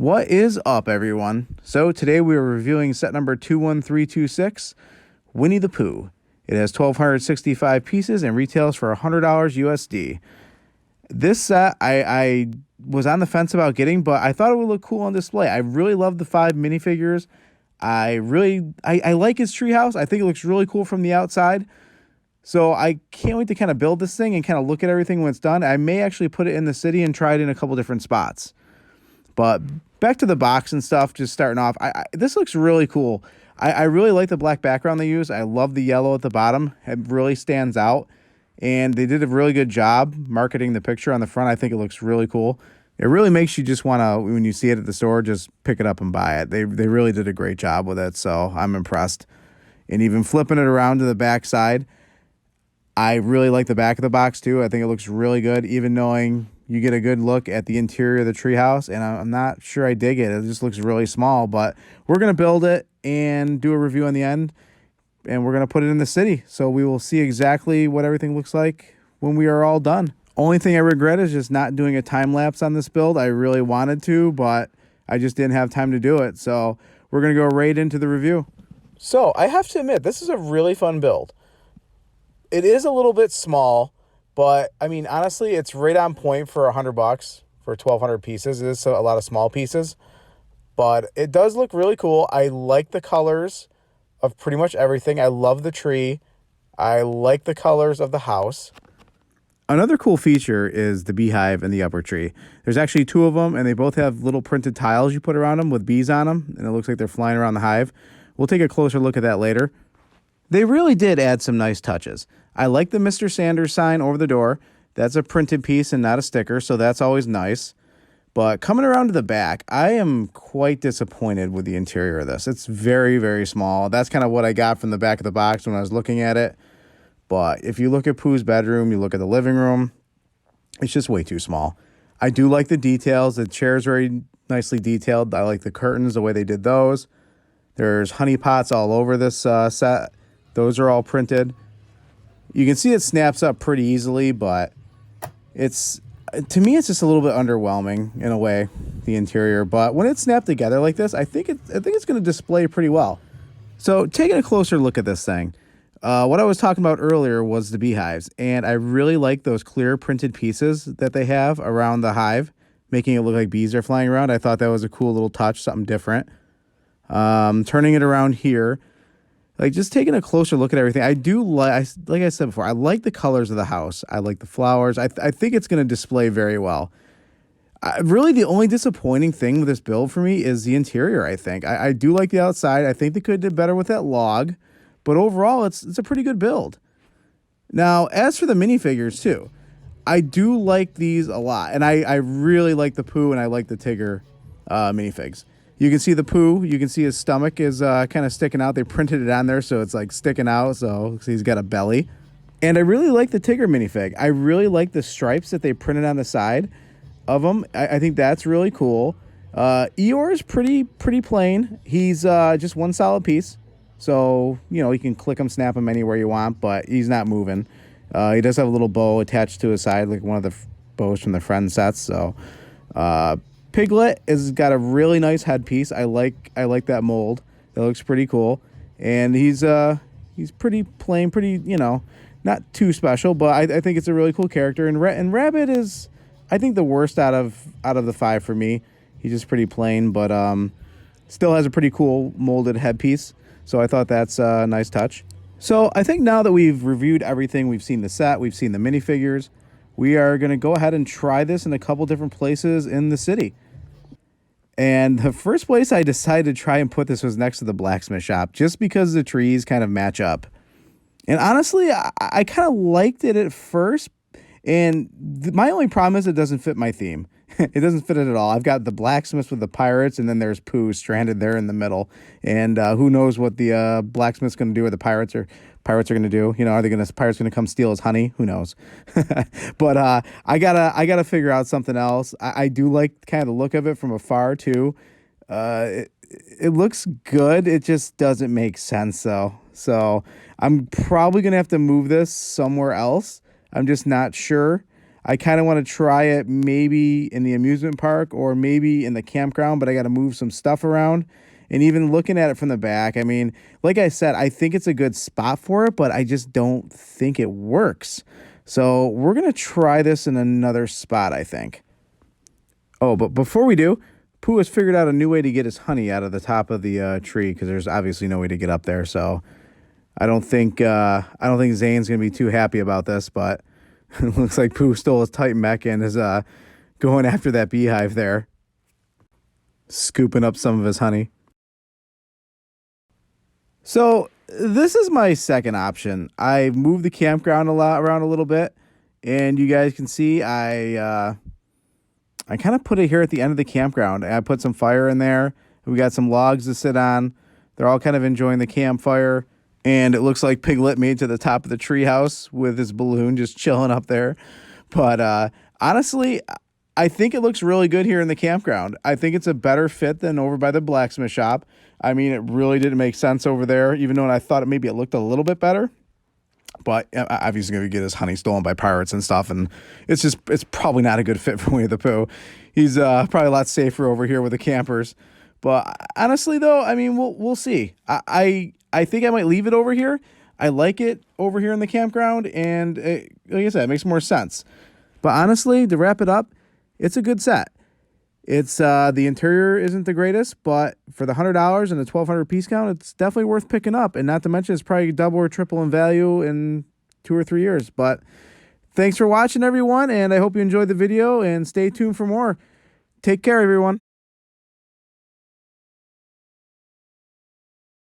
What is up, everyone? So today we are reviewing set number 21326, Winnie the Pooh. It has 1,265 pieces and retails for $100 USD. This set I was on the fence about getting, but I thought it would look cool on display. I really love the 5 minifigures. I like his treehouse. I think it looks really cool from the outside. So I can't wait to kind of build this thing and kind of look at everything when it's done. I may actually put it in the city and try it in a couple different spots. But back to the box and stuff, just starting off, this looks really cool. I really like the black background they use. I love the yellow at the bottom. It really stands out. And they did a really good job marketing the picture on the front. I think it looks really cool. It really makes you just want to, when you see it at the store, just pick it up and buy it. They really did a great job with it, so I'm impressed. And even flipping it around to the back side, I really like the back of the box too. I think it looks really good, even knowing you get a good look at the interior of the treehouse, and I'm not sure I dig it. It just looks really small, but we're going to build it and do a review on the end, and we're going to put it in the city. So we will see exactly what everything looks like when we are all done. Only thing I regret is just not doing a time lapse on this build. I really wanted to, but I just didn't have time to do it. So we're going to go right into the review. So I have to admit, this is a really fun build. It is a little bit small, but I mean, honestly, it's right on point for $100 for 1,200 pieces. It is a lot of small pieces, but it does look really cool. I like the colors of pretty much everything. I love the tree. I like the colors of the house. Another cool feature is the beehive in the upper tree. There's actually 2 of them, and they both have little printed tiles you put around them with bees on them, and it looks like they're flying around the hive. We'll take a closer look at that later. They really did add some nice touches. I like the Mr. Sanders sign over the door. That's a printed piece and not a sticker, so that's always nice. But coming around to the back, I am quite disappointed with the interior of this. It's very, very small. That's kind of what I got from the back of the box when I was looking at it. But if you look at Pooh's bedroom, you look at the living room, it's just way too small. I do like the details. The chair's very nicely detailed. I like the curtains, the way they did those. There's honey pots all over this set. Those are all printed. You can see it snaps up pretty easily, but to me, it's just a little bit underwhelming in a way, the interior. But when it's snapped together like this, I think it's going to display pretty well. So taking a closer look at this thing, what I was talking about earlier was the beehives, and I really like those clear printed pieces that they have around the hive, making it look like bees are flying around. I thought that was a cool little touch, something different. Turning it around here, like just taking a closer look at everything, I do like I said before, I like the colors of the house. I like the flowers. I think it's going to display very well. Really, the only disappointing thing with this build for me is the interior, I think. I do like the outside. I think they could have did better with that log, but overall, it's a pretty good build. Now, as for the minifigures, too, I do like these a lot, and I really like the Pooh and I like the Tigger minifigs. You can see the Pooh. You can see his stomach is kind of sticking out. They printed it on there, so it's like sticking out, so he's got a belly. And I really like the Tigger minifig. I really like the stripes that they printed on the side of him. I think that's really cool. Eeyore is pretty plain. He's just one solid piece. So, you can click him, snap him anywhere you want, but he's not moving. He does have a little bow attached to his side, like one of the bows from the Friends sets. So, Piglet has got a really nice headpiece. I like that mold. It looks pretty cool. And he's pretty plain, pretty, not too special, but I think it's a really cool character. And Rabbit is, I think, the worst out of the 5 for me. He's just pretty plain, but still has a pretty cool molded headpiece. So I thought that's a nice touch. So I think now that we've reviewed everything, we've seen the set, we've seen the minifigures, we are going to go ahead and try this in a couple different places in the city. And the first place I decided to try and put this was next to the blacksmith shop, just because the trees kind of match up. And honestly, I kind of liked it at first. And my only problem is it doesn't fit my theme. It doesn't fit it at all. I've got the blacksmiths with the pirates, and then there's Pooh stranded there in the middle. And who knows what the blacksmith's going to do or the pirates are going to do. Are pirates going to come steal his honey? Who knows? But I gotta figure out something else. I do like kind of the look of it from afar too. It looks good. It just doesn't make sense though. So I'm probably going to have to move this somewhere else. I'm just not sure. I kind of want to try it maybe in the amusement park or maybe in the campground, but I got to move some stuff around. And even looking at it from the back, I mean, like I said, I think it's a good spot for it, but I just don't think it works. So we're going to try this in another spot, I think. Oh, but before we do, Pooh has figured out a new way to get his honey out of the top of the tree because there's obviously no way to get up there. So I don't think Zane's gonna be too happy about this, but it looks like Pooh stole his Titan mech and is going after that beehive there, scooping up some of his honey. So this is my second option. I moved the campground around a little bit, and you guys can see I kind of put it here at the end of the campground. I put some fire in there. We got some logs to sit on. They're all kind of enjoying the campfire. And it looks like Piglet made to the top of the treehouse with his balloon just chilling up there. But honestly, I think it looks really good here in the campground. I think it's a better fit than over by the blacksmith shop. I mean, it really didn't make sense over there, even though I thought maybe it looked a little bit better. But obviously going to get his honey stolen by pirates and stuff, and it's probably not a good fit for Winnie the Pooh. He's probably a lot safer over here with the campers. But honestly, though, I mean, we'll see. I think I might leave it over here. I like it over here in the campground, and like I said, it makes more sense. But honestly, to wrap it up, it's a good set. It's the interior isn't the greatest, but for the $100 and the 1,200 piece count, it's definitely worth picking up. And not to mention, it's probably double or triple in value in 2 or 3 years. But thanks for watching, everyone, and I hope you enjoyed the video. And stay tuned for more. Take care, everyone.